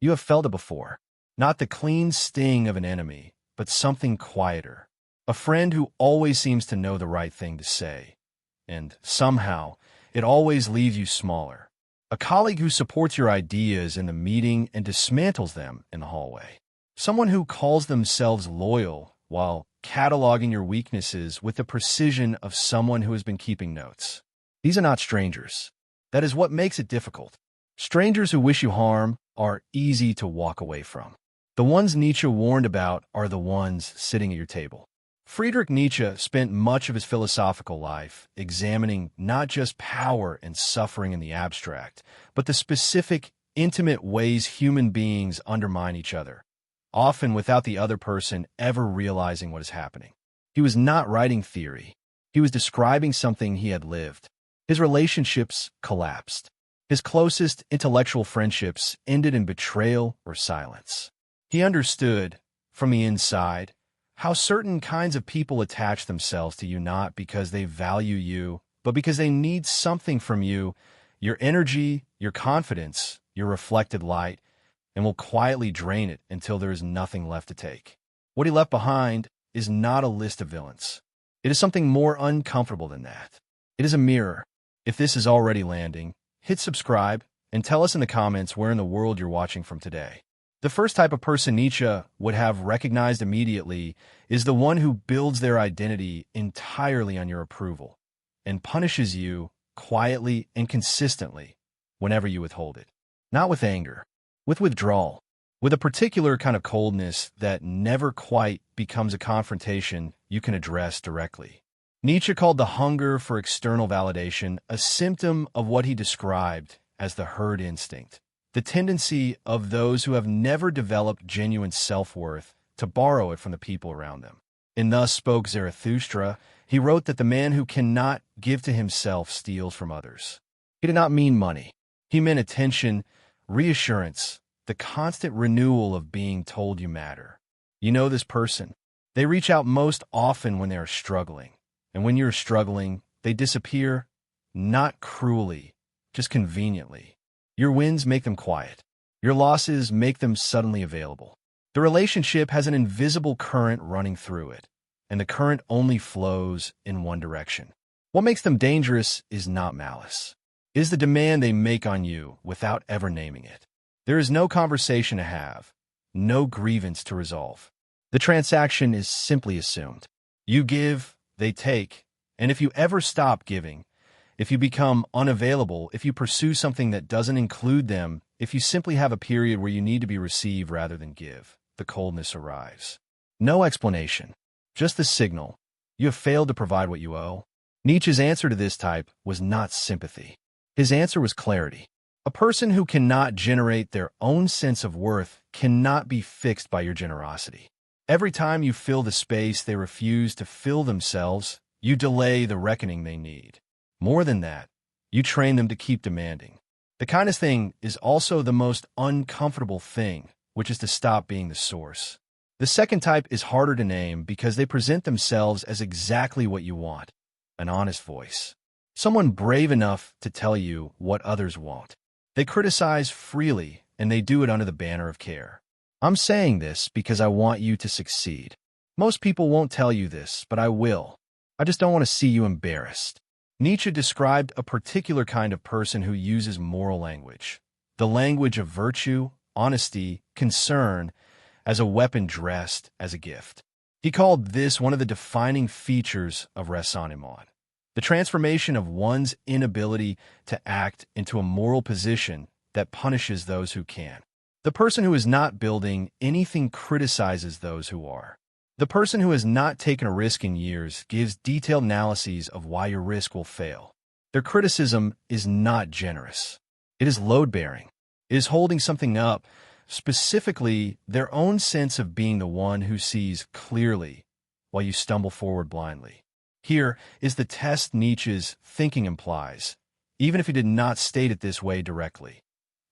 You have felt it before. Not the clean sting of an enemy, but something quieter. A friend who always seems to know the right thing to say. And somehow, it always leaves you smaller. A colleague who supports your ideas in the meeting and dismantles them in the hallway. Someone who calls themselves loyal while cataloging your weaknesses with the precision of someone who has been keeping notes. These are not strangers. That is what makes it difficult. Strangers who wish you harm are easy to walk away from. The ones Nietzsche warned about are the ones sitting at your table. Friedrich Nietzsche spent much of his philosophical life examining not just power and suffering in the abstract, but the specific, intimate ways human beings undermine each other, often without the other person ever realizing what is happening. He was not writing theory. He was describing something he had lived. His relationships collapsed. His closest intellectual friendships ended in betrayal or silence. He understood, from the inside, how certain kinds of people attach themselves to you not because they value you, but because they need something from you, your energy, your confidence, your reflected light, and will quietly drain it until there is nothing left to take. What he left behind is not a list of villains. It is something more uncomfortable than that. It is a mirror. If this is already landing, hit subscribe and tell us in the comments where in the world you're watching from today. The first type of person Nietzsche would have recognized immediately is the one who builds their identity entirely on your approval and punishes you quietly and consistently whenever you withhold it. Not with anger, with withdrawal, with a particular kind of coldness that never quite becomes a confrontation you can address directly. Nietzsche called the hunger for external validation a symptom of what he described as the herd instinct. The tendency of those who have never developed genuine self-worth to borrow it from the people around them. In Thus Spoke Zarathustra, he wrote that the man who cannot give to himself steals from others. He did not mean money. He meant attention, reassurance, the constant renewal of being told you matter. You know this person. They reach out most often when they are struggling. And when you're struggling, they disappear, not cruelly, just conveniently. Your wins make them quiet. Your losses make them suddenly available. The relationship has an invisible current running through it, and the current only flows in one direction. What makes them dangerous is not malice. It is the demand they make on you without ever naming it. There is no conversation to have, no grievance to resolve. The transaction is simply assumed. You give, they take, and if you ever stop giving, if you become unavailable, if you pursue something that doesn't include them, if you simply have a period where you need to be received rather than give, the coldness arrives. No explanation, just the signal. You have failed to provide what you owe. Nietzsche's answer to this type was not sympathy. His answer was clarity. A person who cannot generate their own sense of worth cannot be fixed by your generosity. Every time you fill the space they refuse to fill themselves, you delay the reckoning they need. More than that, you train them to keep demanding. The kindest thing is also the most uncomfortable thing, which is to stop being the source. The second type is harder to name because they present themselves as exactly what you want, an honest voice. Someone brave enough to tell you what others won't. They criticize freely, and they do it under the banner of care. I'm saying this because I want you to succeed. Most people won't tell you this, but I will. I just don't want to see you embarrassed. Nietzsche described a particular kind of person who uses moral language, the language of virtue, honesty, concern, as a weapon dressed as a gift. He called this one of the defining features of raisonnement, the transformation of one's inability to act into a moral position that punishes those who can. The person who is not building anything criticizes those who are. The person who has not taken a risk in years gives detailed analyses of why your risk will fail. Their criticism is not generous. It is load-bearing. It is holding something up, specifically their own sense of being the one who sees clearly while you stumble forward blindly. Here is the test Nietzsche's thinking implies, even if he did not state it this way directly.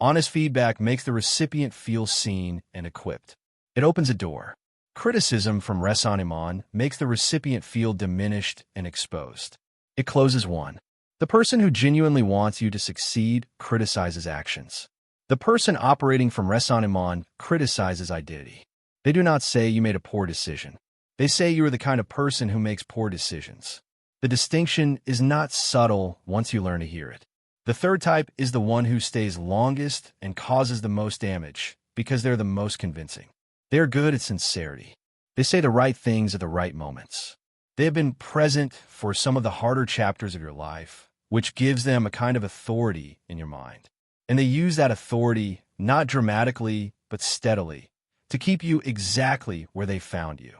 Honest feedback makes the recipient feel seen and equipped. It opens a door. Criticism from raisonnement makes the recipient feel diminished and exposed. It closes one. The person who genuinely wants you to succeed criticizes actions. The person operating from raisonnement criticizes identity. They do not say you made a poor decision. They say you are the kind of person who makes poor decisions. The distinction is not subtle once you learn to hear it. The third type is the one who stays longest and causes the most damage because they're the most convincing. They're good at sincerity. They say the right things at the right moments. They have been present for some of the harder chapters of your life, which gives them a kind of authority in your mind. And they use that authority, not dramatically, but steadily, to keep you exactly where they found you.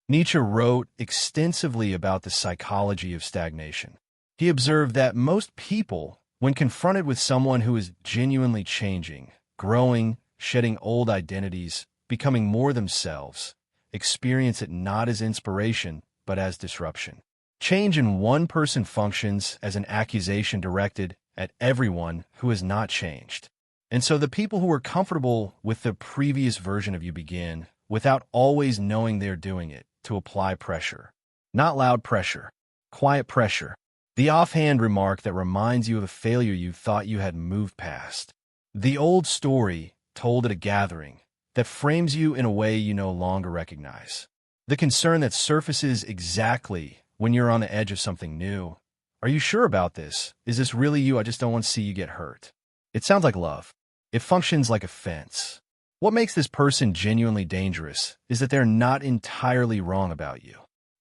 Nietzsche wrote extensively about the psychology of stagnation. He observed that most people, when confronted with someone who is genuinely changing, growing, shedding old identities, becoming more themselves, experience it not as inspiration, but as disruption. Change in one person functions as an accusation directed at everyone who has not changed. And so the people who are comfortable with the previous version of you begin, without always knowing they're doing it, to apply pressure. Not loud pressure, quiet pressure. The offhand remark that reminds you of a failure you thought you had moved past. The old story told at a gathering that frames you in a way you no longer recognize. The concern that surfaces exactly when you're on the edge of something new. Are you sure about this? Is this really you? I just don't want to see you get hurt. It sounds like love. It functions like a fence. What makes this person genuinely dangerous is that they're not entirely wrong about you.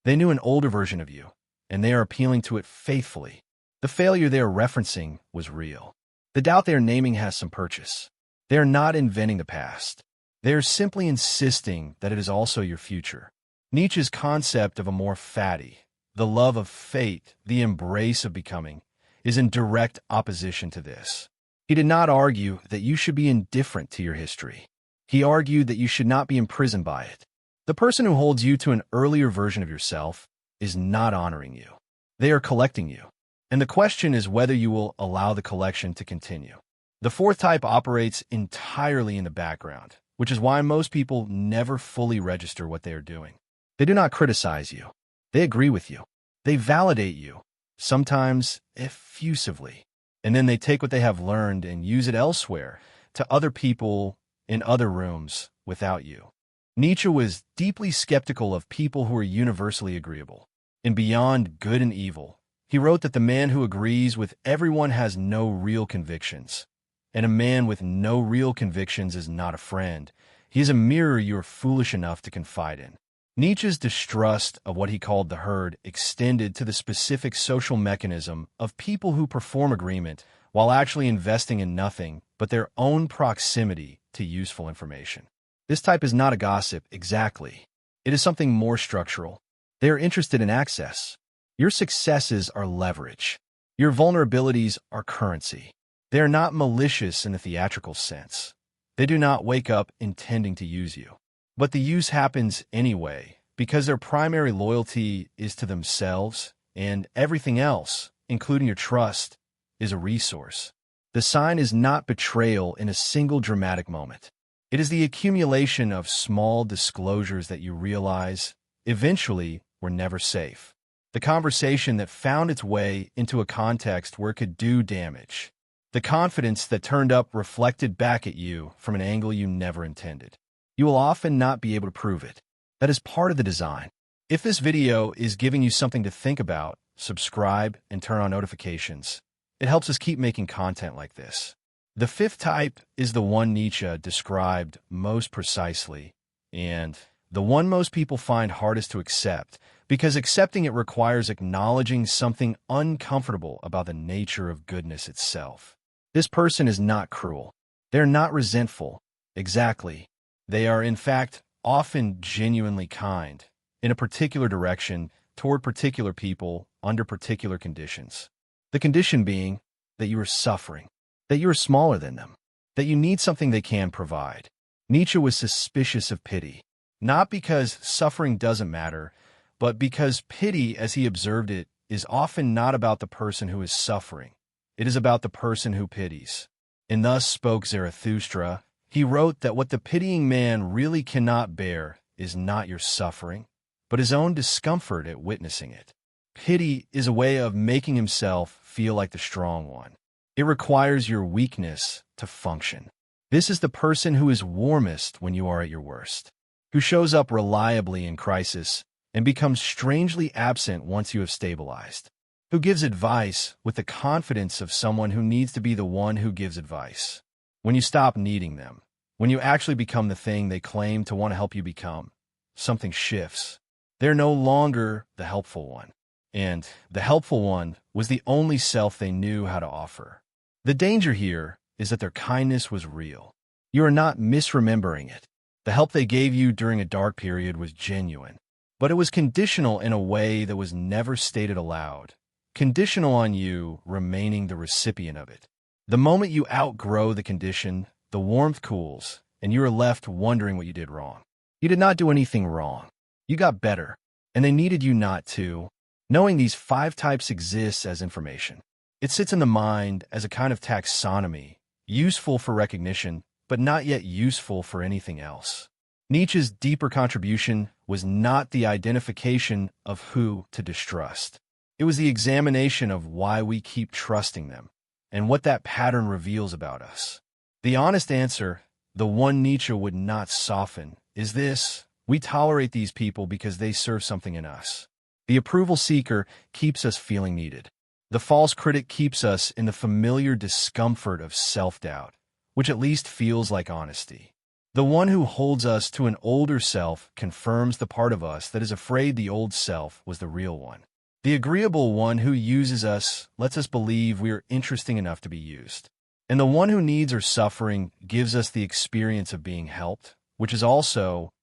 They knew an older version of you, and they are appealing to it faithfully. The failure they are referencing was real. The doubt they are naming has some purchase. They are not inventing the past. They are simply insisting that it is also your future. Nietzsche's concept of amor fati, the love of fate, the embrace of becoming, is in direct opposition to this. He did not argue that you should be indifferent to your history. He argued that you should not be imprisoned by it. The person who holds you to an earlier version of yourself is not honoring you. They are collecting you. And the question is whether you will allow the collection to continue. The fourth type operates entirely in the background, which is why most people never fully register what they are doing. They do not criticize you. They agree with you. They validate you, sometimes effusively. And then they take what they have learned and use it elsewhere, to other people in other rooms without you. Nietzsche was deeply skeptical of people who are universally agreeable. In Beyond Good and Evil, he wrote that the man who agrees with everyone has no real convictions, and a man with no real convictions is not a friend. He is a mirror you are foolish enough to confide in. Nietzsche's distrust of what he called the herd extended to the specific social mechanism of people who perform agreement while actually investing in nothing but their own proximity to useful information. This type is not a gossip, exactly. It is something more structural. They are interested in access. Your successes are leverage. Your vulnerabilities are currency. They are not malicious in the theatrical sense. They do not wake up intending to use you. But the use happens anyway, because their primary loyalty is to themselves, and everything else, including your trust, is a resource. The sign is not betrayal in a single dramatic moment. It is the accumulation of small disclosures that you realize, eventually, were never safe. The conversation that found its way into a context where it could do damage. The confidence that turned up reflected back at you from an angle you never intended. You will often not be able to prove it. That is part of the design. If this video is giving you something to think about, subscribe and turn on notifications. It helps us keep making content like this. The fifth type is the one Nietzsche described most precisely, and the one most people find hardest to accept, because accepting it requires acknowledging something uncomfortable about the nature of goodness itself. This person is not cruel. They're not resentful. Exactly. They are, in fact, often genuinely kind, in a particular direction, toward particular people, under particular conditions. The condition being that you are suffering, that you are smaller than them, that you need something they can provide. Nietzsche was suspicious of pity, not because suffering doesn't matter, but because pity, as he observed it, is often not about the person who is suffering. It is about the person who pities. And thus spoke Zarathustra. He wrote that what the pitying man really cannot bear is not your suffering, but his own discomfort at witnessing it. Pity is a way of making himself feel like the strong one. It requires your weakness to function. This is the person who is warmest when you are at your worst, who shows up reliably in crisis and becomes strangely absent once you have stabilized, who gives advice with the confidence of someone who needs to be the one who gives advice. When you stop needing them, when you actually become the thing they claim to want to help you become, something shifts. They're no longer the helpful one. And the helpful one was the only self they knew how to offer. The danger here is that their kindness was real. You are not misremembering it. The help they gave you during a dark period was genuine. But it was conditional in a way that was never stated aloud. Conditional on you remaining the recipient of it. The moment you outgrow the condition, the warmth cools, and you are left wondering what you did wrong. You did not do anything wrong. You got better, and they needed you not to. Knowing these 5 types exists as information. It sits in the mind as a kind of taxonomy, useful for recognition, but not yet useful for anything else. Nietzsche's deeper contribution was not the identification of who to distrust. It was the examination of why we keep trusting them, and what that pattern reveals about us. The honest answer, the one Nietzsche would not soften, is this: we tolerate these people because they serve something in us. The approval seeker keeps us feeling needed. The false critic keeps us in the familiar discomfort of self-doubt, which at least feels like honesty. The one who holds us to an older self confirms the part of us that is afraid the old self was the real one. The agreeable one who uses us lets us believe we are interesting enough to be used. And the one who needs or suffering gives us the experience of being helped, which is also,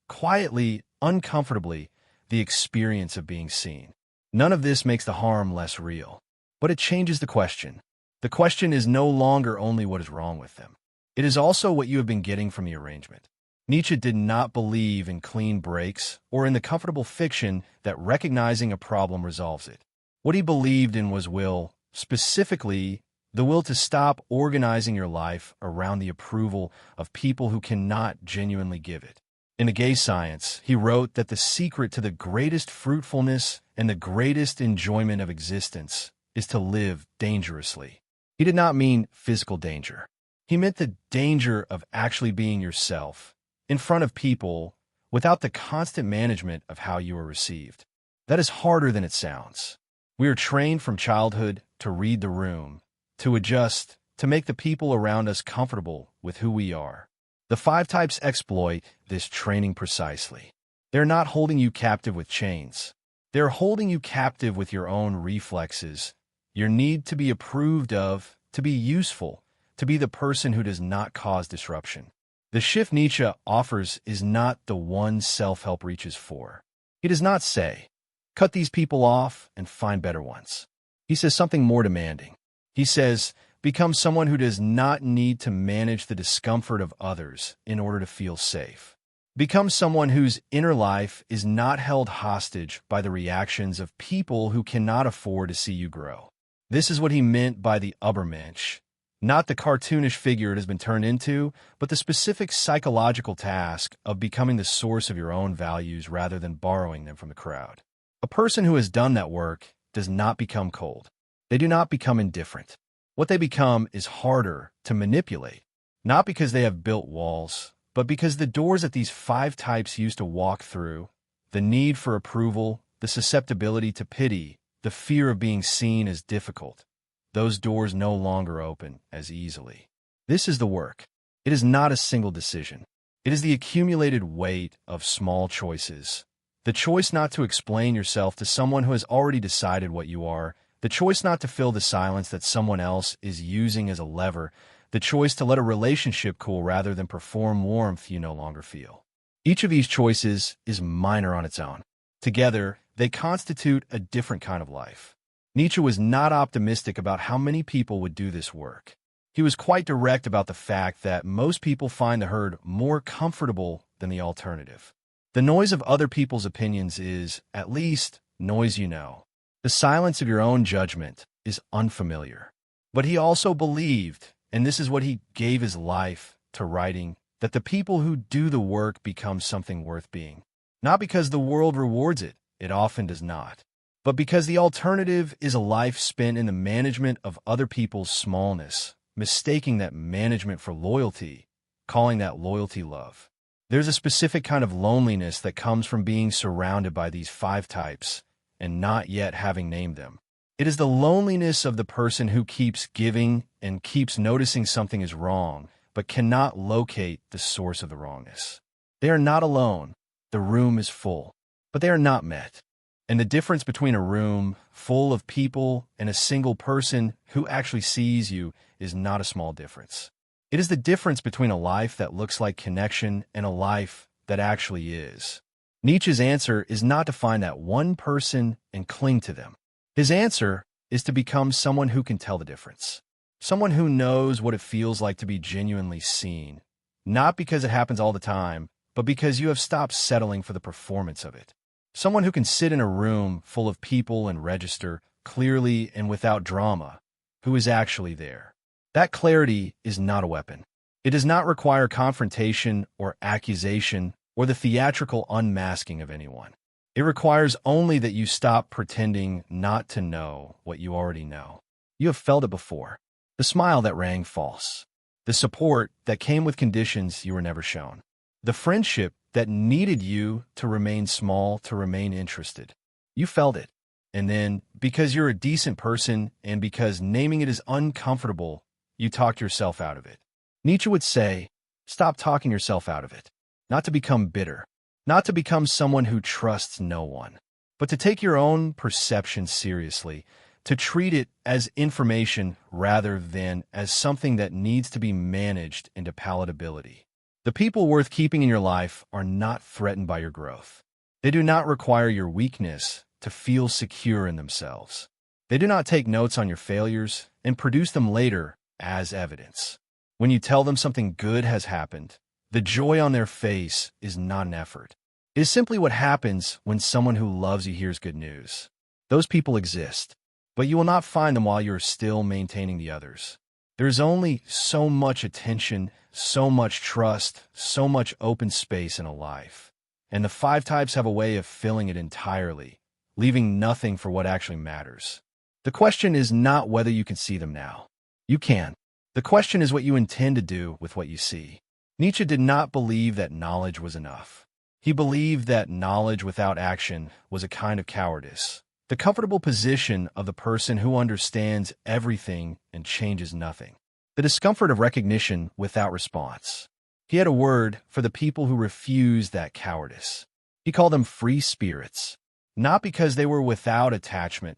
quietly, uncomfortably, the experience of being seen. None of this makes the harm less real, but it changes the question. The question is no longer only what is wrong with them. It is also what you have been getting from the arrangement. Nietzsche did not believe in clean breaks or in the comfortable fiction that recognizing a problem resolves it. What he believed in was will, specifically the will to stop organizing your life around the approval of people who cannot genuinely give it. In The Gay Science, he wrote that the secret to the greatest fruitfulness and the greatest enjoyment of existence is to live dangerously. He did not mean physical danger. He meant the danger of actually being yourself, in front of people, without the constant management of how you are received. That is harder than it sounds. We are trained from childhood to read the room, to adjust, to make the people around us comfortable with who we are. The 5 types exploit this training precisely. They're not holding you captive with chains. They're holding you captive with your own reflexes, your need to be approved of, to be useful, to be the person who does not cause disruption. The shift Nietzsche offers is not the one self-help reaches for. He does not say, cut these people off and find better ones. He says something more demanding. He says, become someone who does not need to manage the discomfort of others in order to feel safe. Become someone whose inner life is not held hostage by the reactions of people who cannot afford to see you grow. This is what he meant by the Übermensch, not the cartoonish figure it has been turned into, but the specific psychological task of becoming the source of your own values rather than borrowing them from the crowd. A person who has done that work does not become cold. They do not become indifferent. What they become is harder to manipulate, not because they have built walls, but because the doors that these 5 types used to walk through, the need for approval, the susceptibility to pity, the fear of being seen as difficult, those doors no longer open as easily. This is the work. It is not a single decision. It is the accumulated weight of small choices. The choice not to explain yourself to someone who has already decided what you are, the choice not to fill the silence that someone else is using as a lever, the choice to let a relationship cool rather than perform warmth you no longer feel. Each of these choices is minor on its own. Together, they constitute a different kind of life. Nietzsche was not optimistic about how many people would do this work. He was quite direct about the fact that most people find the herd more comfortable than the alternative. The noise of other people's opinions is, at least, noise you know. The silence of your own judgment is unfamiliar. But he also believed, and this is what he gave his life to writing, that the people who do the work become something worth being. Not because the world rewards it, it often does not, but because the alternative is a life spent in the management of other people's smallness, mistaking that management for loyalty, calling that loyalty love. There's a specific kind of loneliness that comes from being surrounded by these 5 types and not yet having named them. It is the loneliness of the person who keeps giving and keeps noticing something is wrong, but cannot locate the source of the wrongness. They are not alone. The room is full, but they are not met. And the difference between a room full of people and a single person who actually sees you is not a small difference. It is the difference between a life that looks like connection and a life that actually is. Nietzsche's answer is not to find that one person and cling to them. His answer is to become someone who can tell the difference. Someone who knows what it feels like to be genuinely seen, not because it happens all the time, but because you have stopped settling for the performance of it. Someone who can sit in a room full of people and register clearly and without drama, who is actually there. That clarity is not a weapon. It does not require confrontation or accusation or the theatrical unmasking of anyone. It requires only that you stop pretending not to know what you already know. You have felt it before. The smile that rang false. The support that came with conditions you were never shown. The friendship that needed you to remain small, to remain interested. You felt it. And then, because you're a decent person and because naming it is uncomfortable, you talked yourself out of it. Nietzsche would say, stop talking yourself out of it. Not to become bitter. Not to become someone who trusts no one. But to take your own perception seriously. To treat it as information rather than as something that needs to be managed into palatability. The people worth keeping in your life are not threatened by your growth. They do not require your weakness to feel secure in themselves. They do not take notes on your failures and produce them later as evidence. When you tell them something good has happened, the joy on their face is not an effort. It is simply what happens when someone who loves you hears good news. Those people exist, but you will not find them while you are still maintaining the others. There is only so much attention, so much trust, so much open space in a life. And the 5 types have a way of filling it entirely, leaving nothing for what actually matters. The question is not whether you can see them now. You can. The question is what you intend to do with what you see. Nietzsche did not believe that knowledge was enough. He believed that knowledge without action was a kind of cowardice. The comfortable position of the person who understands everything and changes nothing. The discomfort of recognition without response. He had a word for the people who refused that cowardice. He called them free spirits, not because they were without attachment,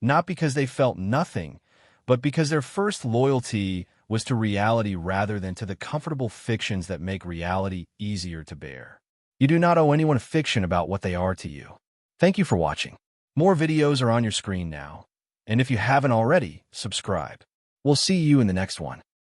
not because they felt nothing, but because their first loyalty was to reality rather than to the comfortable fictions that make reality easier to bear. You do not owe anyone a fiction about what they are to you. Thank you for watching. More videos are on your screen now, and if you haven't already, subscribe. We'll see you in the next one.